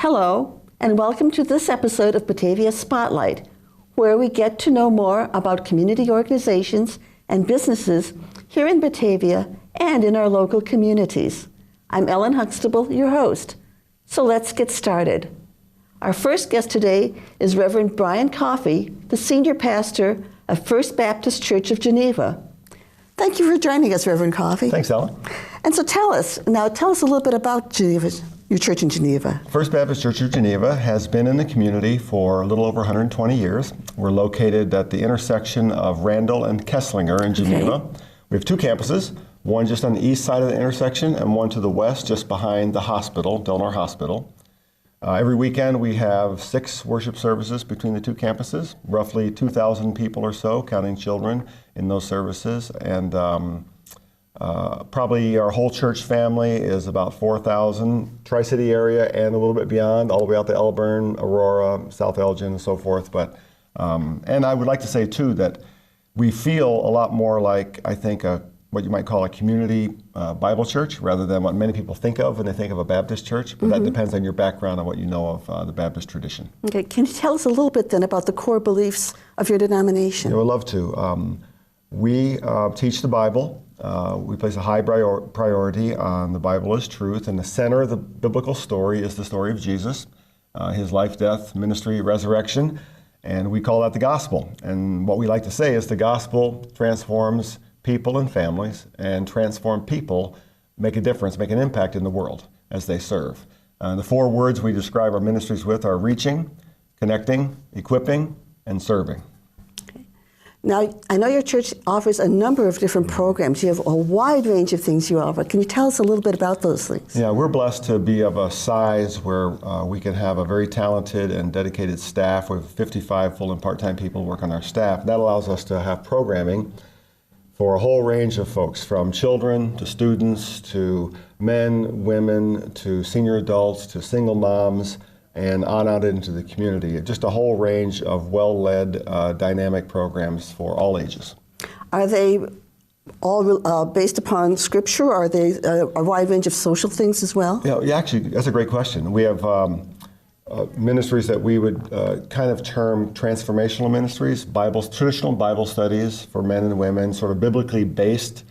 Hello, and welcome to this episode of Batavia Spotlight, where we get to know more about community organizations and businesses here in Batavia and in our local communities. I'm Ellen Huxtable, your host. So let's get started. Our first guest today is Reverend Brian Coffey, the senior pastor of First Baptist Church of Geneva. Thank you for joining us, Reverend Coffey. Thanks, Ellen. And so tell us a little bit about Geneva, your church in Geneva. First Baptist Church of Geneva has been in the community for a little over 120 years. We're located at the intersection of Randall and Kesslinger in Geneva. Okay. We have two campuses, one just on the east side of the intersection and one to the west just behind the hospital, Del Mar Hospital. Every weekend we have 6 worship services between the two campuses, roughly 2,000 people or so, counting children in those services. And probably our whole church family is about 4,000, Tri-City area and a little bit beyond, all the way out to Elburn, Aurora, South Elgin, and so forth. But and I would like to say, too, that we feel a lot more like, I think, what you might call a community Bible church rather than what many people think of when they think of a Baptist church, but that depends on your background and what you know of the Baptist tradition. Okay, can you tell us a little bit then about the core beliefs of your denomination? I would love to. We teach the Bible. We place a high priority on the Bible as truth, and the center of the biblical story is the story of Jesus, his life, death, ministry, resurrection, and we call that the gospel. And what we like to say is the gospel transforms people and families, and transform people, make a difference, make an impact in the world as they serve. The 4 words we describe our ministries with are reaching, connecting, equipping, and serving. Okay. Now, I know your church offers a number of different programs. You have a wide range of things you offer. Can you tell us a little bit about those things? Yeah, we're blessed to be of a size where we can have a very talented and dedicated staff. We have 55 full and part-time people work on our staff. That allows us to have programming for a whole range of folks, from children to students to men, women, to senior adults, to single moms, and on out into the community. Just a whole range of well-led, dynamic programs for all ages. Are they all based upon Scripture, or are they a wide range of social things as well? Yeah, actually, that's a great question. We have ministries that we would kind of term transformational ministries, traditional Bible studies for men and women, sort of biblically based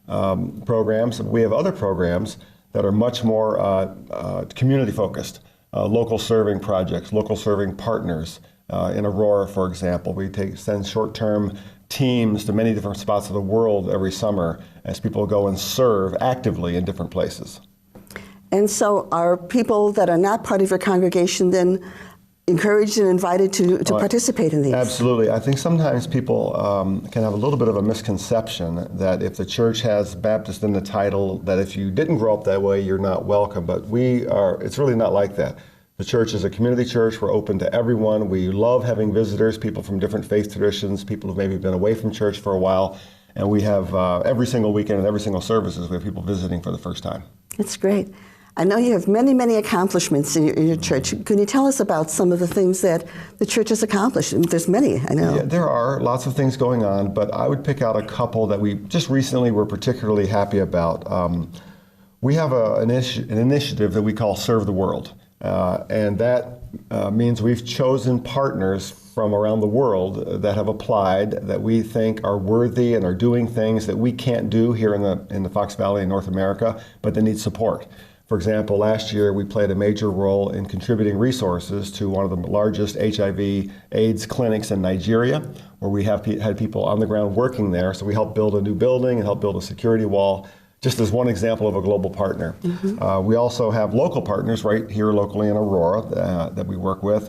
programs. We have other programs that are much more community focused, local serving projects, local serving partners. In Aurora, for example, we send short-term teams to many different spots of the world every summer as people go and serve actively in different places. And so are people that are not part of your congregation then encouraged and invited to participate in these? Absolutely. I think sometimes people can have a little bit of a misconception that if the church has Baptist in the title, that if you didn't grow up that way, you're not welcome. But it's really not like that. The church is a community church. We're open to everyone. We love having visitors, people from different faith traditions, people who've maybe been away from church for a while. And we have every single weekend and every single services, we have people visiting for the first time. That's great. I know you have many, many accomplishments in your church. Can you tell us about some of the things that the church has accomplished? There's many, I know. Yeah, there are lots of things going on, but I would pick out a couple that we just recently were particularly happy about. We have an initiative that we call Serve the World, and that means we've chosen partners from around the world that have applied that we think are worthy and are doing things that we can't do here in the Fox Valley in North America, but they need support. For example, last year we played a major role in contributing resources to one of the largest HIV/AIDS clinics in Nigeria, where we had people on the ground working there. So we helped build a new building and helped build a security wall, just as one example of a global partner. We also have local partners right here locally in Aurora that we work with.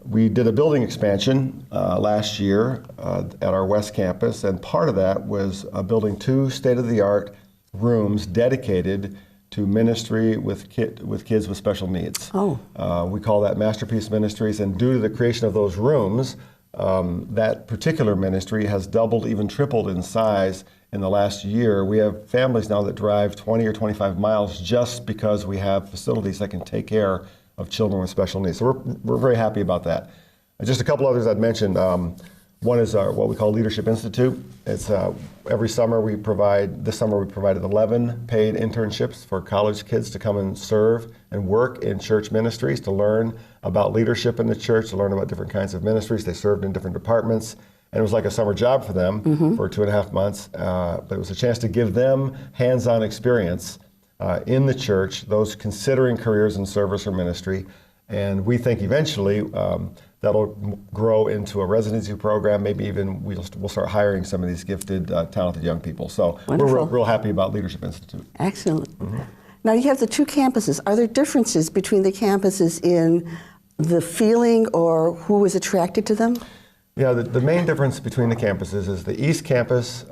We did a building expansion last year at our West Campus, and part of that was building 2 state-of-the-art rooms dedicated to ministry with kids with special needs. We call that Masterpiece Ministries, and due to the creation of those rooms, that particular ministry has doubled, even tripled in size in the last year. We have families now that drive 20 or 25 miles just because we have facilities that can take care of children with special needs. So we're very happy about that. Just a couple others I'd mentioned. One is what we call Leadership Institute. It's every summer this summer we provided 11 paid internships for college kids to come and serve and work in church ministries, to learn about leadership in the church, to learn about different kinds of ministries. They served in different departments. And it was like a summer job for them for 2.5 months. But it was a chance to give them hands-on experience in the church, those considering careers in service or ministry. And we think eventually that'll grow into a residency program. Maybe even we'll start hiring some of these gifted, talented young people. So Wonderful. We're real happy about Leadership Institute. Excellent. Now you have the two campuses. Are there differences between the campuses in the feeling or who was attracted to them? Yeah, the main difference between the campuses is the East Campus,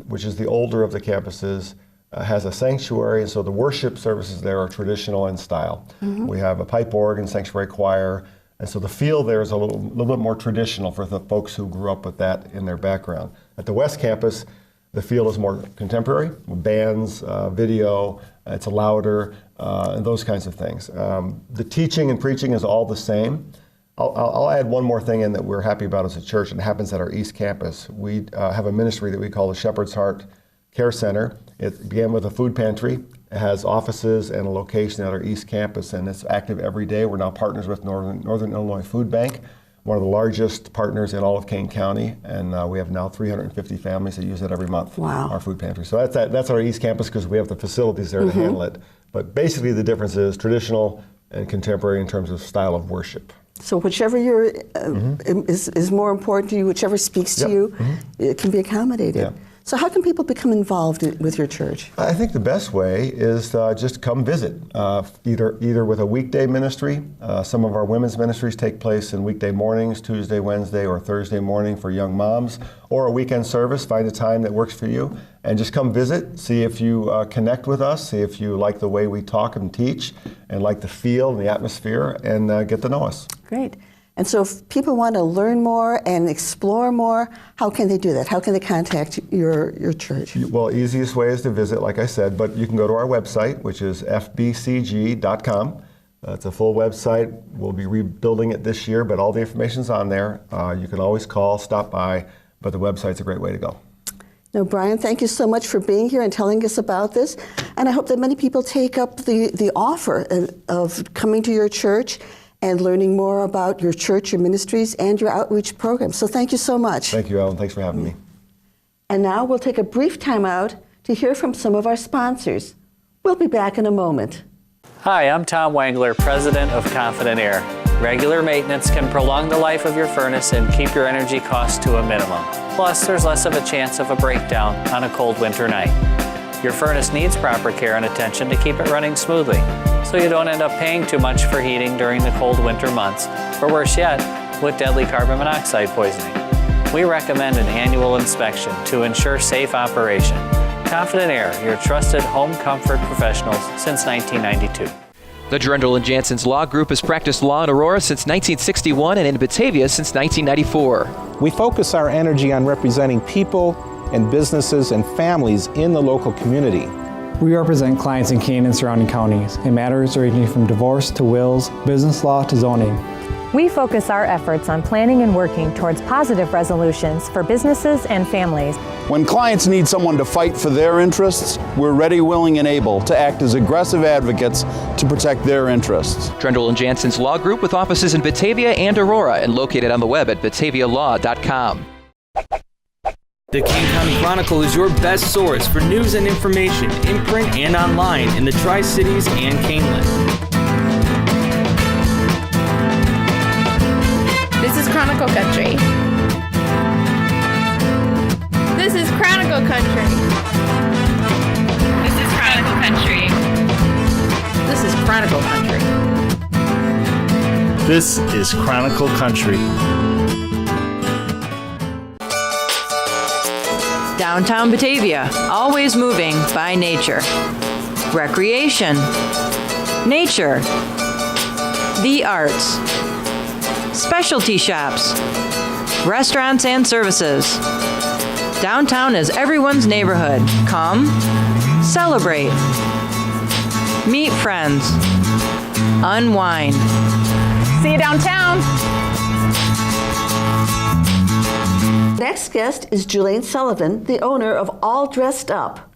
which is the older of the campuses, has a sanctuary, and so the worship services there are traditional in style. We have a pipe organ, sanctuary choir, and so the feel there is a little bit more traditional for the folks who grew up with that in their background. At the West Campus, the feel is more contemporary, with bands, video, it's louder, and those kinds of things. The teaching and preaching is all the same. I'll add one more thing in that we're happy about as a church, and it happens at our East Campus. We have a ministry that we call the Shepherd's Heart Care Center. It began with a food pantry. It has offices and a location at our East Campus, and it's active every day. We're now partners with Northern Illinois Food Bank, one of the largest partners in all of Kane County, and we have now 350 families that use it every month. Wow. Our food pantry. So that's our East Campus because we have the facilities there to handle it. But basically the difference is traditional and contemporary in terms of style of worship. So whichever is more important to you, whichever speaks to you, it can be accommodated. Yeah. So how can people become involved with your church? I think the best way is just come visit, either with a weekday ministry. Some of our women's ministries take place in weekday mornings, Tuesday, Wednesday, or Thursday morning for young moms, or a weekend service. Find a time that works for you, and just come visit, see if you connect with us, see if you like the way we talk and teach, and like the feel and the atmosphere, and get to know us. Great. And so if people want to learn more and explore more, how can they do that? How can they contact your church? Well, easiest way is to visit, like I said, but you can go to our website, which is fbcg.com. It's a full website. We'll be rebuilding it this year, but all the information's on there. You can always call, stop by, but the website's a great way to go. Now, Brian, thank you so much for being here and telling us about this. And I hope that many people take up the offer of coming to your church and learning more about your church, your ministries, and your outreach program. So thank you so much. Thank you, Ellen. Thanks for having me. And now we'll take a brief time out to hear from some of our sponsors. We'll be back in a moment. Hi, I'm Tom Wangler, president of Confident Air. Regular maintenance can prolong the life of your furnace and keep your energy costs to a minimum. Plus, there's less of a chance of a breakdown on a cold winter night. Your furnace needs proper care and attention to keep it running smoothly, so you don't end up paying too much for heating during the cold winter months, or worse yet, with deadly carbon monoxide poisoning. We recommend an annual inspection to ensure safe operation. Confident Air, your trusted home comfort professionals since 1992. The Drendel and Jansen's Law Group has practiced law in Aurora since 1961 and in Batavia since 1994. We focus our energy on representing people and businesses and families in the local community. We represent clients in Kane and surrounding counties in matters ranging from divorce to wills, business law to zoning. We focus our efforts on planning and working towards positive resolutions for businesses and families. When clients need someone to fight for their interests, we're ready, willing, and able to act as aggressive advocates to protect their interests. Drendel and Jansen's Law Group with offices in Batavia and Aurora and located on the web at batavialaw.com. The Kane County Chronicle is your best source for news and information in print and online in the Tri-Cities and Caneland. This is Chronicle Country. This is Chronicle Country. This is Chronicle Country. This is Chronicle Country. This is Chronicle Country. Downtown Batavia, always moving by nature. Recreation. Nature. The arts. Specialty shops. Restaurants and services. Downtown is everyone's neighborhood. Come, celebrate. Meet friends. Unwind. See you downtown. next guest is Jelaine Sullivan, the owner of All Dressed Up.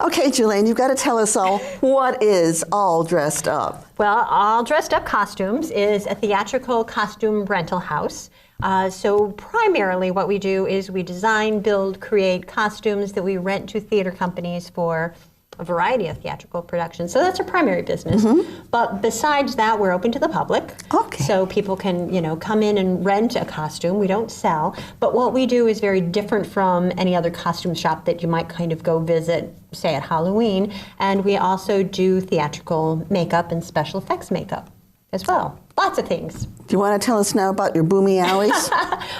Okay, Jelaine, you've got to tell us all, what is All Dressed Up? Well, All Dressed Up Costumes is a theatrical costume rental house. So primarily what we do is we design, build, create costumes that we rent to theater companies for a variety of theatrical productions. So that's our primary business. But besides that, we're open to the public. Okay. So people can, come in and rent a costume. We don't sell. But what we do is very different from any other costume shop that you might kind of go visit, say at Halloween. And we also do theatrical makeup and special effects makeup as well. Lots of things. Do you want to tell us now about your boomy owies?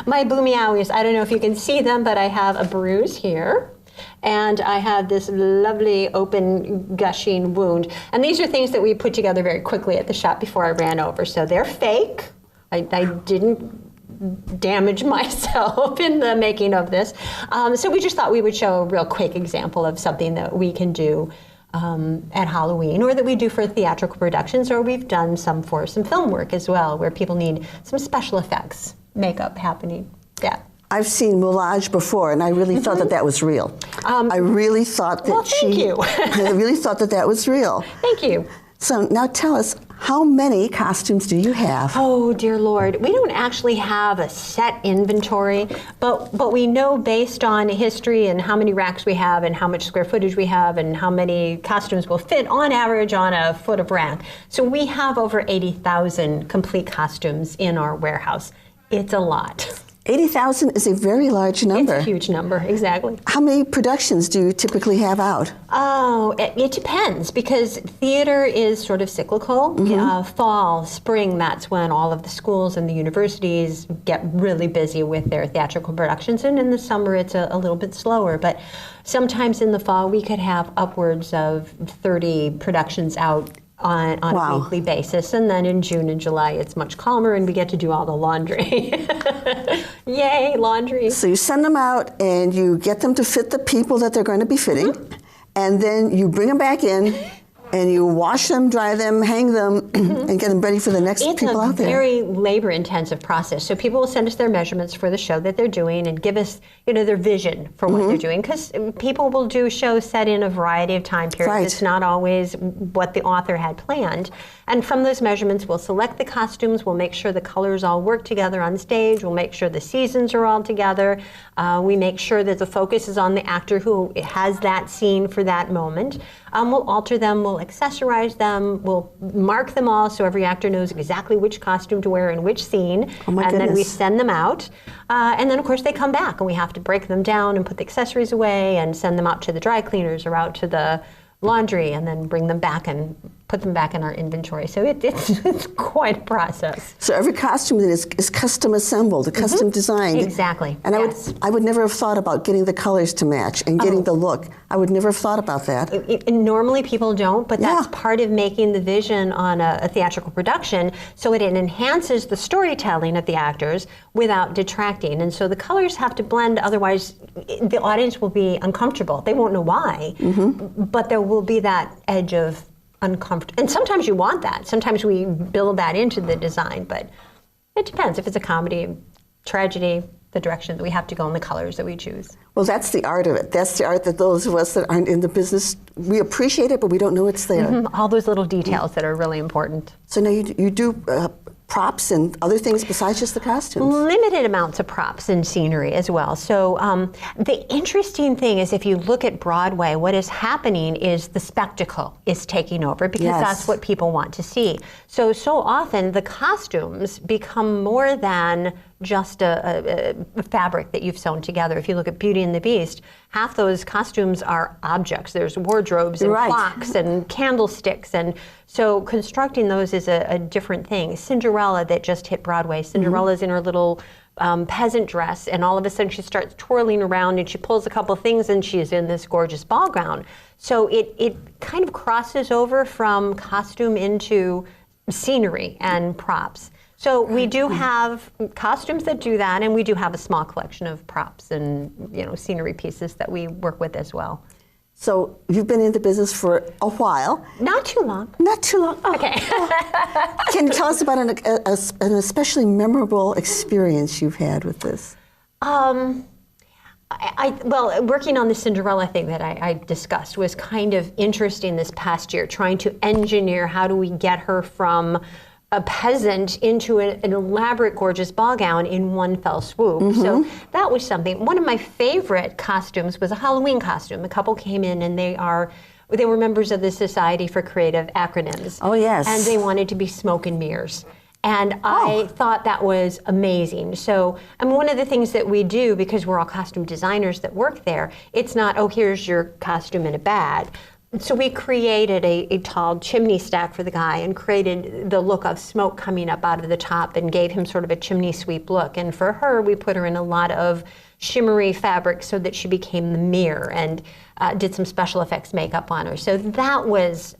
My boomy owies, I don't know if you can see them, but I have a bruise here. And I have this lovely open gushing wound. And these are things that we put together very quickly at the shop before I ran over. So they're fake. I didn't damage myself in the making of this. So we just thought we would show a real quick example of something that we can do at Halloween, or that we do for theatrical productions, or we've done some for some film work as well, where people need some special effects, makeup happening. Yeah. I've seen Moulage before, and I really thought that that was real. I really thought that thank you. I really thought that that was real. Thank you. So now tell us, how many costumes do you have? Oh, dear Lord. We don't actually have a set inventory, but we know based on history and how many racks we have and how much square footage we have and how many costumes will fit on average on a foot of rack. So we have over 80,000 complete costumes in our warehouse. It's a lot. 80,000 is a very large number. It's a huge number, exactly. How many productions do you typically have out? Oh, it depends, because theater is sort of cyclical. Fall, spring, that's when all of the schools and the universities get really busy with their theatrical productions, and in the summer it's a little bit slower. But sometimes in the fall we could have upwards of 30 productions out on a weekly basis, and then in June and July it's much calmer and we get to do all the laundry. Yay, laundry. So you send them out and you get them to fit the people that they're going to be fitting, and then you bring them back in and you wash them, dry them, hang them, and get them ready for the next people out there. It's a very labor-intensive process. So people will send us their measurements for the show that they're doing and give us, their vision for what they're doing. Because people will do shows set in a variety of time periods. Right. It's not always what the author had planned. And from those measurements, we'll select the costumes. We'll make sure the colors all work together on stage. We'll make sure the seasons are all together. We make sure that the focus is on the actor who has that scene for that moment. We'll alter them. We'll accessorize them. We'll mark them all so every actor knows exactly which costume to wear in which scene. Oh my and goodness. then we send them out. And then, of course, they come back, and we have to break them down and put the accessories away and send them out to the dry cleaners or out to the laundry, and then bring them back and put them back in our inventory. So it's quite a process. So every costume that is custom assembled, custom designed. Exactly. And I would never have thought about getting the colors to match and getting the look. I would never have thought about that. Normally people don't, but that's part of making the vision on a theatrical production, so it enhances the storytelling of the actors without detracting. And so the colors have to blend, otherwise the audience will be uncomfortable. They won't know why, but there will be that edge of uncomfortable. And sometimes you want that. Sometimes we build that into the design, but it depends. If it's a comedy, tragedy, the direction that we have to go in the colors that we choose. Well, that's the art of it. That's the art that those of us that aren't in the business, we appreciate it, but we don't know it's there. All those little details that are really important. So now you do props and other things besides just the costumes? Limited amounts of props and scenery as well. So the interesting thing is, if you look at Broadway, what is happening is the spectacle is taking over, because that's what people want to see. So often the costumes become more than just a fabric that you've sewn together. If you look at Beauty and the Beast, half those costumes are objects. There's wardrobes and clocks and candlesticks, and so constructing those is a different thing. Cinderella, that just hit Broadway. Cinderella's in her little peasant dress, and all of a sudden she starts twirling around and she pulls a couple things and she's in this gorgeous ball gown. So it kind of crosses over from costume into scenery and props. So we do have costumes that do that, and we do have a small collection of props and scenery pieces that we work with as well. So you've been in the business for a while. Not too long. Not too long. Oh. Okay. Can you tell us about an especially memorable experience you've had with this? Well, working on the Cinderella thing that I discussed was kind of interesting this past year, trying to engineer how do we get her from a peasant into an elaborate, gorgeous ball gown in one fell swoop. So that was something. One of my favorite costumes was a Halloween costume. A couple came in and they were members of the Society for Creative Acronyms. Oh, yes. And they wanted to be smoke and mirrors. And I thought that was amazing. So, one of the things that we do, because we're all costume designers that work there, it's not, oh, here's your costume in a bag. So we created a tall chimney stack for the guy and created the look of smoke coming up out of the top and gave him sort of a chimney sweep look. And for her, we put her in a lot of shimmery fabric so that she became the mirror, and did some special effects makeup on her. So that was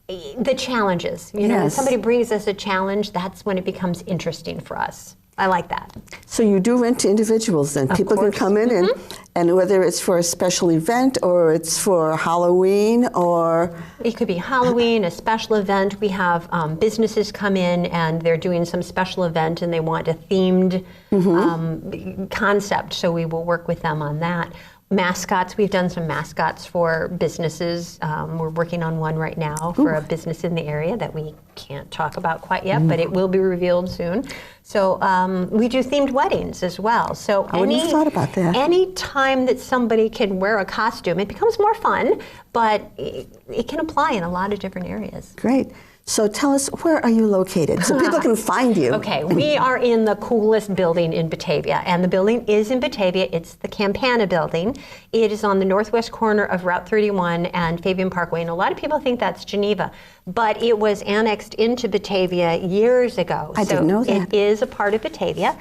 the challenges. You know, when somebody brings us a challenge, that's when it becomes interesting for us. I like that. So you do rent to individuals then? People can come in and whether it's for a special event or it's for Halloween or... It could be Halloween, a special event. We have businesses come in and they're doing some special event and they want a themed concept, so we will work with them on that. Mascots, we've done some mascots for businesses. We're working on one right now for a business in the area that we can't talk about quite yet, but it will be revealed soon. So we do themed weddings as well. So I wouldn't have thought about that. Any time that somebody can wear a costume, it becomes more fun, but it can apply in a lot of different areas. Great. So tell us, where are you located so people can find you? Okay, we are in the coolest building in Batavia, and the building is in Batavia. It's the Campana building. It is on the northwest corner of Route 31 and Fabian Parkway, and a lot of people think that's Geneva, but it was annexed into Batavia years ago. I didn't know that. It is a part of Batavia.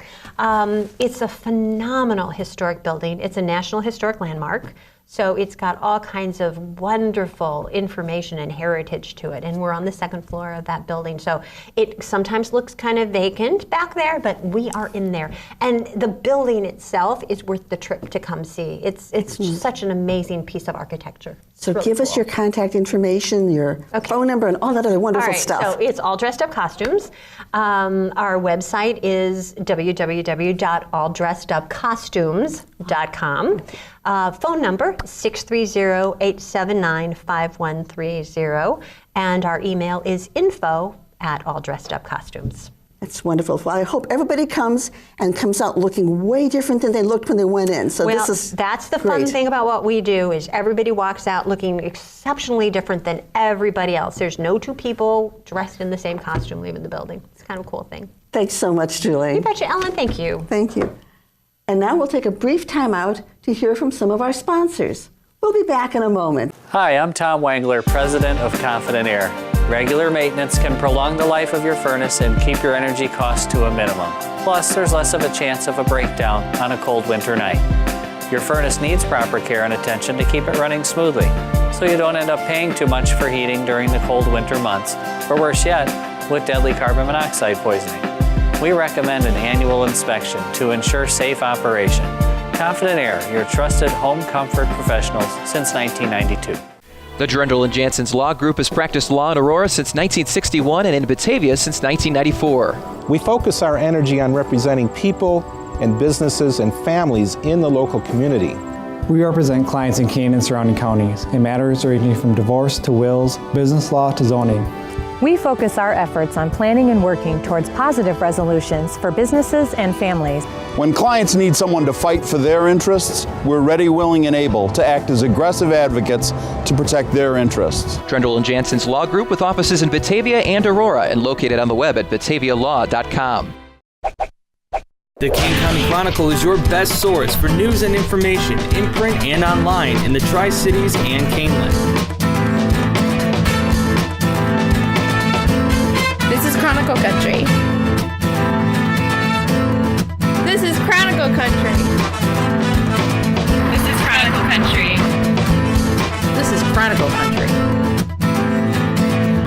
It's a phenomenal historic building. It's a National Historic Landmark. So it's got all kinds of wonderful information and heritage to it. And we're on the second floor of that building. So it sometimes looks kind of vacant back there, but we are in there. And the building itself is worth the trip to come see. It's such an amazing piece of architecture. So give us your contact information, your phone number, and all that other wonderful stuff. So it's All Dressed Up Costumes. Our website is www.alldressedupcostumes.com. Phone number 630-879-5130, and our email is info@alldressedupcostumes. That's wonderful. Well, I hope everybody comes out looking way different than they looked when they went in. So well, this is that's the great. fun thing about what we do is everybody walks out looking exceptionally different than everybody else. There's no two people dressed in the same costume leaving the building. It's kind of a cool thing. Thanks so much, Julie. You betcha, Ellen. Thank you. Thank you. And now we'll take a brief time out to hear from some of our sponsors. We'll be back in a moment. Hi, I'm Tom Wangler, president of Confident Air. Regular maintenance can prolong the life of your furnace and keep your energy costs to a minimum. Plus, there's less of a chance of a breakdown on a cold winter night. Your furnace needs proper care and attention to keep it running smoothly, so you don't end up paying too much for heating during the cold winter months, or worse yet, with deadly carbon monoxide poisoning. We recommend an annual inspection to ensure safe operation. Confident Air, your trusted home comfort professionals since 1992. The Drendel and Jansen's Law Group has practiced law in Aurora since 1961 and in Batavia since 1994. We focus our energy on representing people and businesses and families in the local community. We represent clients in Kane and surrounding counties in matters ranging from divorce to wills, business law to zoning. We focus our efforts on planning and working towards positive resolutions for businesses and families. When clients need someone to fight for their interests, we're ready, willing, and able to act as aggressive advocates to protect their interests. Drendel and Jansen's Law Group with offices in Batavia and Aurora and located on the web at batavialaw.com. The Kane County Chronicle is your best source for news and information in print and online in the Tri-Cities and Caneland. This is Chronicle Country. This is Chronicle Country. This is Chronicle Country. This is Chronicle Country.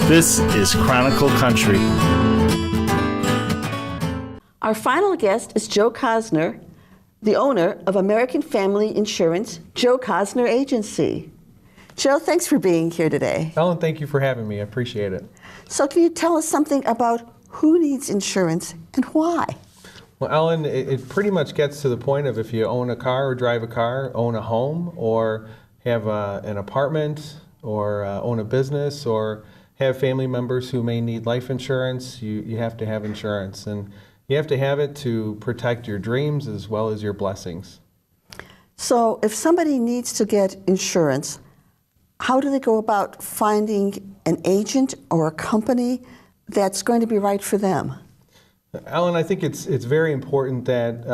This is Chronicle Country. Our final guest is Joe Cosner, the owner of American Family Insurance, Joe Cosner Agency. Joe, thanks for being here today. Ellen, thank you for having me. I appreciate it. So can you tell us something about who needs insurance and why? Well, Ellen, it pretty much gets to the point of if you own a car or drive a car, own a home, or have an apartment, or own a business, or have family members who may need life insurance, you have to have insurance. And you have to have it to protect your dreams as well as your blessings. So if somebody needs to get insurance, how do they go about finding an agent or a company that's going to be right for them? Alan, I think it's very important that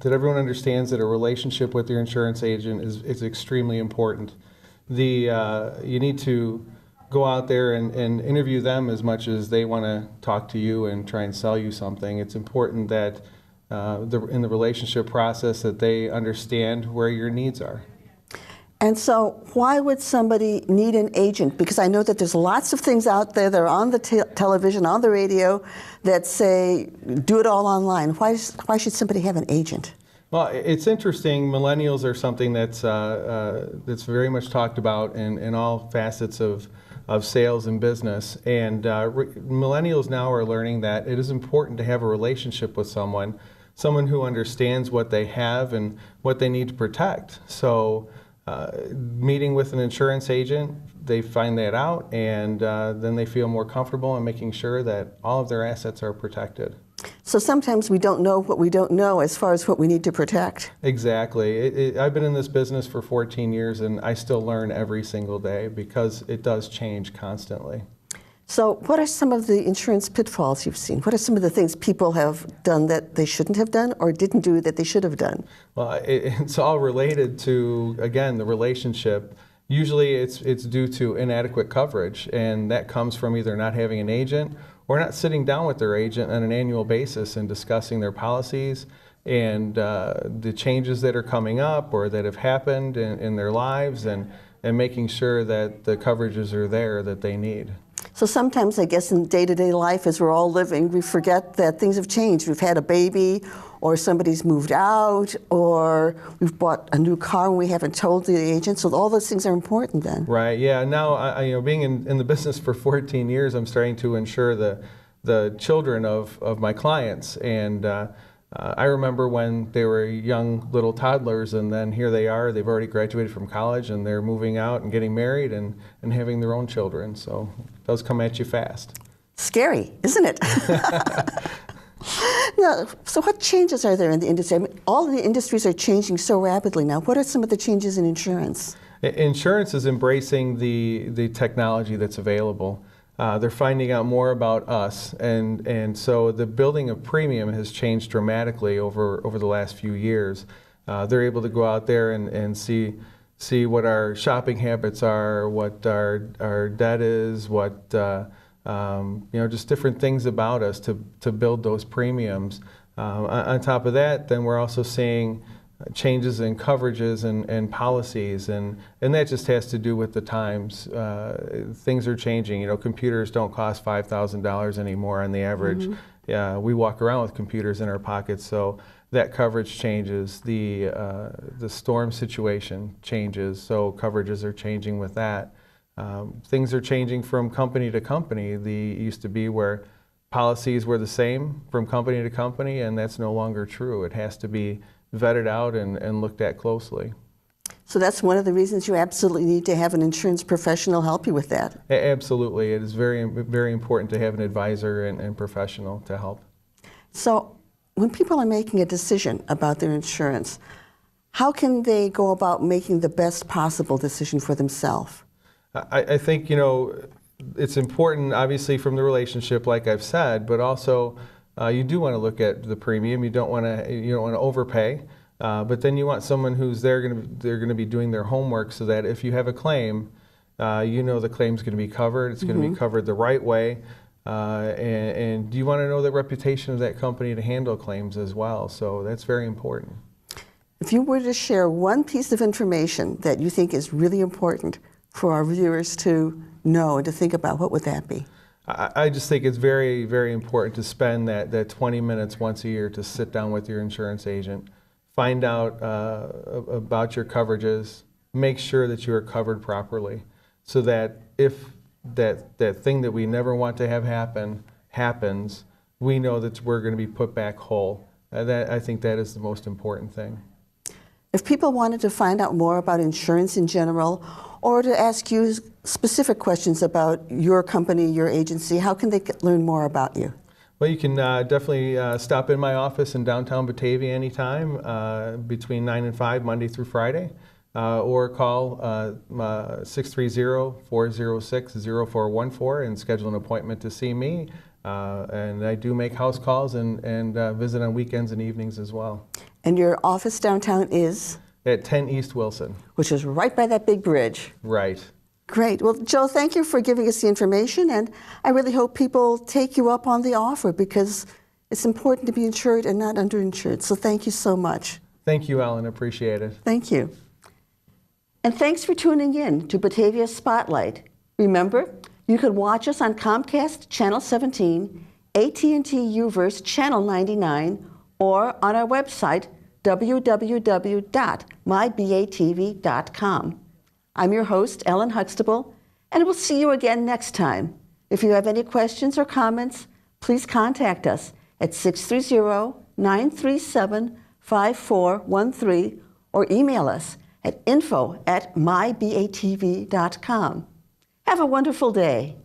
that everyone understands that a relationship with your insurance agent is extremely important. You need to go out there and interview them as much as they want to talk to you and try and sell you something. It's important that in the relationship process that they understand where your needs are. And so why would somebody need an agent? Because I know that there's lots of things out there that are on the television, on the radio, that say, do it all online. Why should somebody have an agent? Well, it's interesting. Millennials are something that's very much talked about in all facets of sales and business. And millennials now are learning that it is important to have a relationship with someone who understands what they have and what they need to protect. So meeting with an insurance agent, they find that out, and then they feel more comfortable in making sure that all of their assets are protected. So sometimes we don't know what we don't know as far as what we need to protect. Exactly. I've been in this business for 14 years, and I still learn every single day because it does change constantly. So what are some of the insurance pitfalls you've seen? What are some of the things people have done that they shouldn't have done or didn't do that they should have done? Well, it's all related to, again, the relationship. Usually it's due to inadequate coverage, and that comes from either not having an agent or not sitting down with their agent on an annual basis and discussing their policies and the changes that are coming up or that have happened in their lives, and making sure that the coverages are there that they need. So sometimes, I guess, in day-to-day life, as we're all living, we forget that things have changed. We've had a baby, or somebody's moved out, or we've bought a new car and we haven't told the agent. So all those things are important then. Right. Yeah. Now, being in the business for 14 years, I'm starting to insure the children of my clients, and I remember when they were young little toddlers, and then here they are, they've already graduated from college, and they're moving out and getting married and having their own children. So it does come at you fast. Scary, isn't it? Now, so what changes are there in the industry? I mean, all of the industries are changing so rapidly now. What are some of the changes in insurance? Insurance is embracing the technology that's available. They're finding out more about us, and so the building of premium has changed dramatically over the last few years. They're able to go out there and see what our shopping habits are, what our debt is, what just different things about us to build those premiums. On top of that, then we're also seeing changes in coverages and policies, and that just has to do with the times. Things are changing. Computers don't cost $5,000 anymore on the average. Mm-hmm. We walk around with computers in our pockets, so that coverage changes. The storm situation changes, so coverages are changing with that. Things are changing from company to company. It used to be where policies were the same from company to company, and that's no longer true. It has to be vetted out and looked at closely. So that's one of the reasons you absolutely need to have an insurance professional help you with that. Absolutely. It is very, very important to have an advisor and professional to help. So when people are making a decision about their insurance, how can they go about making the best possible decision for themselves? I think, it's important, obviously, from the relationship, like I've said, but also you do want to look at the premium. You don't want to overpay, but then you want someone who's they're going to be doing their homework, so that if you have a claim, the claim's going to be covered. It's going to be covered the right way, and you want to know the reputation of that company to handle claims as well. So that's very important. If you were to share one piece of information that you think is really important for our viewers to know and to think about, what would that be? I just think it's very, very important to spend that 20 minutes once a year to sit down with your insurance agent, find out about your coverages, make sure that you are covered properly, so that if that thing that we never want to have happen happens, we know that we're going to be put back whole I think that is the most important thing. If people wanted to find out more about insurance in general, or to ask you specific questions about your company, your agency, how can they learn more about you? Well, you can definitely stop in my office in downtown Batavia anytime between 9 and 5, Monday through Friday, or call 630-406-0414 and schedule an appointment to see me. And I do make house calls and visit on weekends and evenings as well. And your office downtown is? At 10 East Wilson. Which is right by that big bridge. Right. Great. Well, Joe, thank you for giving us the information, and I really hope people take you up on the offer because it's important to be insured and not underinsured. So thank you so much. Thank you, Ellen. Appreciate it. Thank you. And thanks for tuning in to Batavia Spotlight. Remember, you can watch us on Comcast Channel 17, AT&T UVerse Channel 99, or on our website, www.mybatv.com. I'm your host, Ellen Huxtable, and we'll see you again next time. If you have any questions or comments, please contact us at 630-937-5413 or email us at info@mybatv.com. Have a wonderful day.